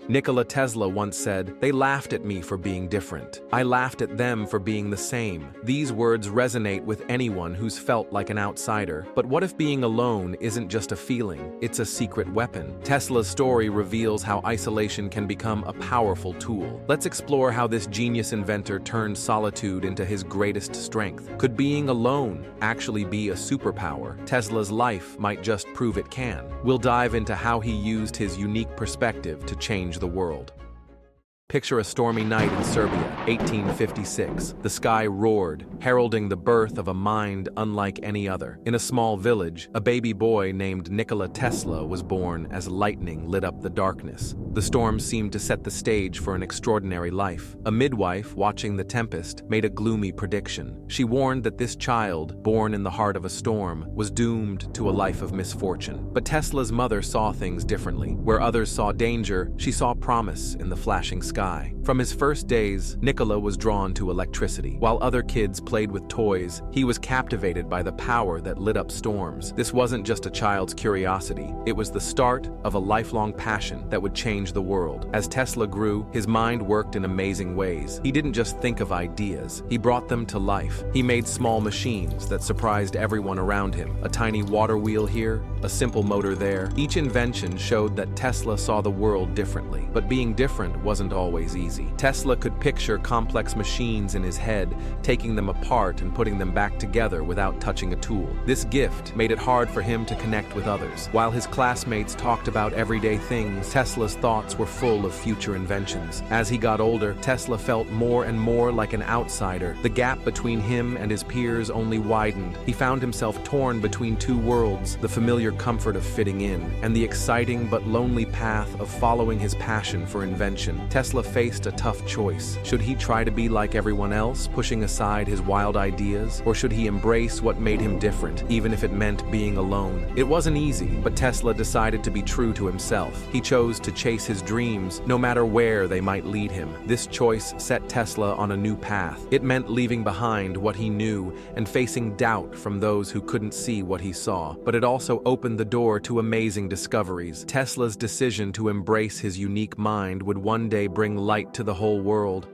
Nikola Tesla once said, "They laughed at me for being different. I laughed at them for being the same." These words resonate with anyone who's felt like an outsider. But what if being alone isn't just a feeling, it's a secret weapon? Tesla's story reveals how isolation can become a powerful tool. Let's explore how this genius inventor turned solitude into his greatest strength. Could being alone actually be a superpower? Tesla's life might just prove it can. We'll dive into how he used his unique perspective to change the world. Picture a stormy night in Serbia, 1856. The sky roared, heralding the birth of a mind unlike any other. In a small village, a baby boy named Nikola Tesla was born as lightning lit up the darkness. The storm seemed to set the stage for an extraordinary life. A midwife, watching the tempest, made a gloomy prediction. She warned that this child, born in the heart of a storm, was doomed to a life of misfortune. But Tesla's mother saw things differently. Where others saw danger, she saw promise in the flashing sky. From his first days, Nikola was drawn to electricity. While other kids played with toys, he was captivated by the power that lit up storms. This wasn't just a child's curiosity, it was the start of a lifelong passion that would change the world. As Tesla grew, his mind worked in amazing ways. He didn't just think of ideas, he brought them to life. He made small machines that surprised everyone around him. A tiny water wheel here, a simple motor there. Each invention showed that Tesla saw the world differently. But being different wasn't always easy. Tesla could picture complex machines in his head, taking them apart and putting them back together without touching a tool. This gift made it hard for him to connect with others. While his classmates talked about everyday things, Tesla's thoughts were full of future inventions. As he got older, Tesla felt more and more like an outsider. The gap between him and his peers only widened. He found himself torn between two worlds, the familiar comfort of fitting in, and the exciting but lonely path of following his passion for invention. Tesla faced a tough choice. Should he try to be like everyone else, pushing aside his wild ideas, or should he embrace what made him different, even if it meant being alone? It wasn't easy, but Tesla decided to be true to himself. He chose to chase his dreams, no matter where they might lead him. This choice set Tesla on a new path. It meant leaving behind what he knew and facing doubt from those who couldn't see what he saw. But it also opened the door to amazing discoveries. Tesla's decision to embrace his unique mind would one day bring light to the whole world.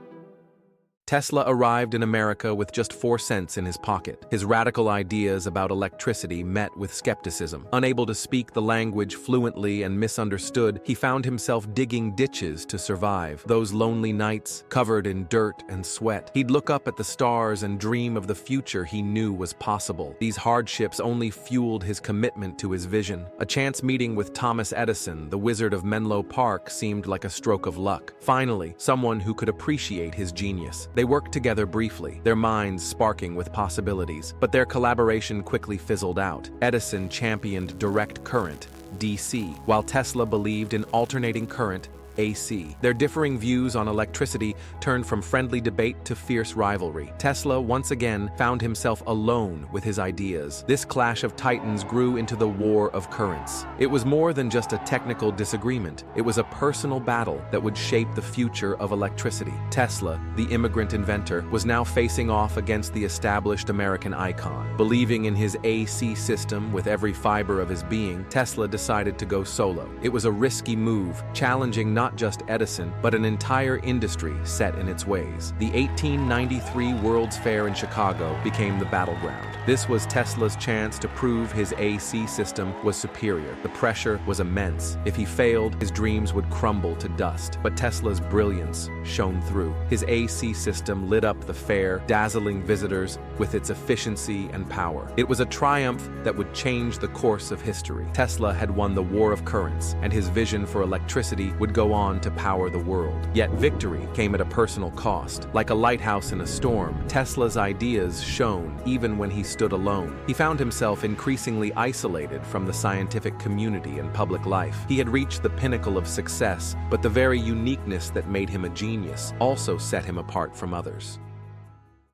Tesla arrived in America with just 4 cents in his pocket. His radical ideas about electricity met with skepticism. Unable to speak the language fluently and misunderstood, he found himself digging ditches to survive. Those lonely nights, covered in dirt and sweat, he'd look up at the stars and dream of the future he knew was possible. These hardships only fueled his commitment to his vision. A chance meeting with Thomas Edison, the Wizard of Menlo Park, seemed like a stroke of luck. Finally, someone who could appreciate his genius. They worked together briefly, their minds sparking with possibilities, but their collaboration quickly fizzled out. Edison championed direct current, DC, while Tesla believed in alternating current, AC. Their differing views on electricity turned from friendly debate to fierce rivalry. Tesla once again found himself alone with his ideas. This clash of titans grew into the war of currents. It was more than just a technical disagreement. It was a personal battle that would shape the future of electricity. Tesla, the immigrant inventor, was now facing off against the established American icon. Believing in his AC system with every fiber of his being, Tesla decided to go solo. It was a risky move, challenging not just Edison, but an entire industry set in its ways. The 1893 World's Fair in Chicago became the battleground. This was Tesla's chance to prove his AC system was superior. The pressure was immense. If he failed, his dreams would crumble to dust. But Tesla's brilliance shone through. His AC system lit up the fair, dazzling visitors with its efficiency and power. It was a triumph that would change the course of history. Tesla had won the war of currents, and his vision for electricity would go on to power the world. Yet victory came at a personal cost. Like a lighthouse in a storm, Tesla's ideas shone even when he stood alone. He found himself increasingly isolated from the scientific community and public life. He had reached the pinnacle of success, but the very uniqueness that made him a genius also set him apart from others.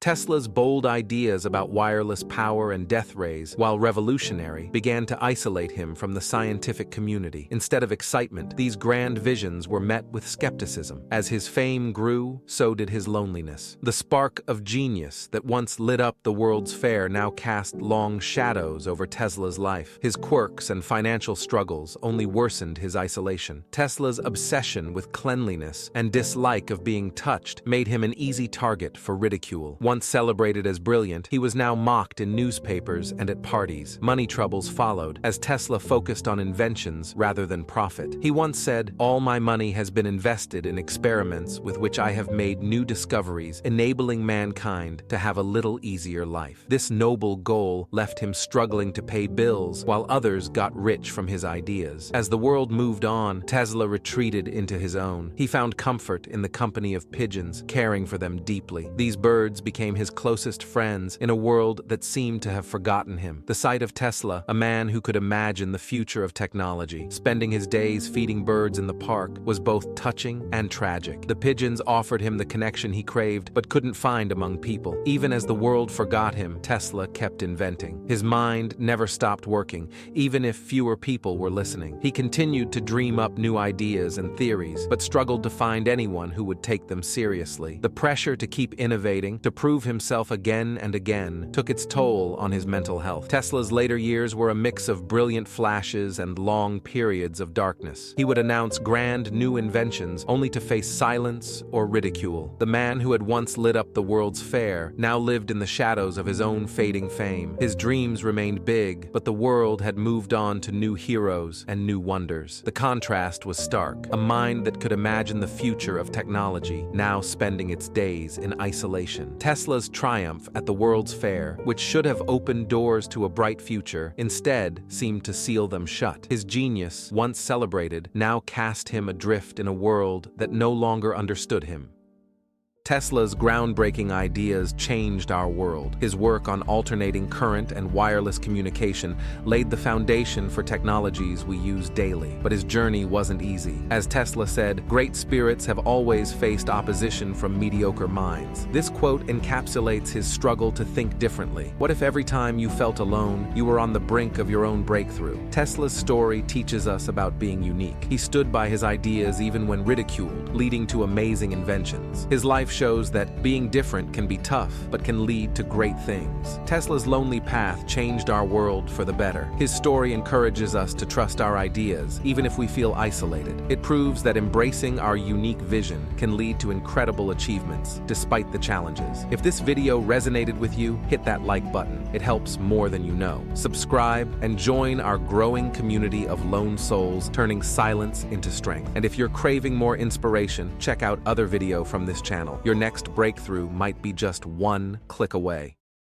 Tesla's bold ideas about wireless power and death rays, while revolutionary, began to isolate him from the scientific community. Instead of excitement, these grand visions were met with skepticism. As his fame grew, so did his loneliness. The spark of genius that once lit up the World's Fair now cast long shadows over Tesla's life. His quirks and financial struggles only worsened his isolation. Tesla's obsession with cleanliness and dislike of being touched made him an easy target for ridicule. Once celebrated as brilliant, he was now mocked in newspapers and at parties. Money troubles followed, as Tesla focused on inventions rather than profit. He once said, "All my money has been invested in experiments with which I have made new discoveries, enabling mankind to have a little easier life." This noble goal left him struggling to pay bills, while others got rich from his ideas. As the world moved on, Tesla retreated into his own. He found comfort in the company of pigeons, caring for them deeply. These birds became his closest friends in a world that seemed to have forgotten him. The sight of Tesla, a man who could imagine the future of technology, spending his days feeding birds in the park, was both touching and tragic. The pigeons offered him the connection he craved but couldn't find among people. Even as the world forgot him, Tesla kept inventing. His mind never stopped working, even if fewer people were listening. He continued to dream up new ideas and theories, but struggled to find anyone who would take them seriously. The pressure to keep innovating, to prove himself again and again, took its toll on his mental health. Tesla's later years were a mix of brilliant flashes and long periods of darkness. He would announce grand new inventions only to face silence or ridicule. The man who had once lit up the World's Fair now lived in the shadows of his own fading fame. His dreams remained big, but the world had moved on to new heroes and new wonders. The contrast was stark. A mind that could imagine the future of technology, now spending its days in isolation. Tesla's triumph at the World's Fair, which should have opened doors to a bright future, instead seemed to seal them shut. His genius, once celebrated, now cast him adrift in a world that no longer understood him. Tesla's groundbreaking ideas changed our world. His work on alternating current and wireless communication laid the foundation for technologies we use daily. But his journey wasn't easy. As Tesla said, "Great spirits have always faced opposition from mediocre minds." This quote encapsulates his struggle to think differently. What if every time you felt alone, you were on the brink of your own breakthrough? Tesla's story teaches us about being unique. He stood by his ideas even when ridiculed, leading to amazing inventions. His life shows that being different can be tough, but can lead to great things. Tesla's lonely path changed our world for the better. His story encourages us to trust our ideas, even if we feel isolated. It proves that embracing our unique vision can lead to incredible achievements, despite the challenges. If this video resonated with you, hit that like button. It helps more than you know. Subscribe and join our growing community of lone souls, turning silence into strength. And if you're craving more inspiration, check out other video from this channel. Your next breakthrough might be just one click away.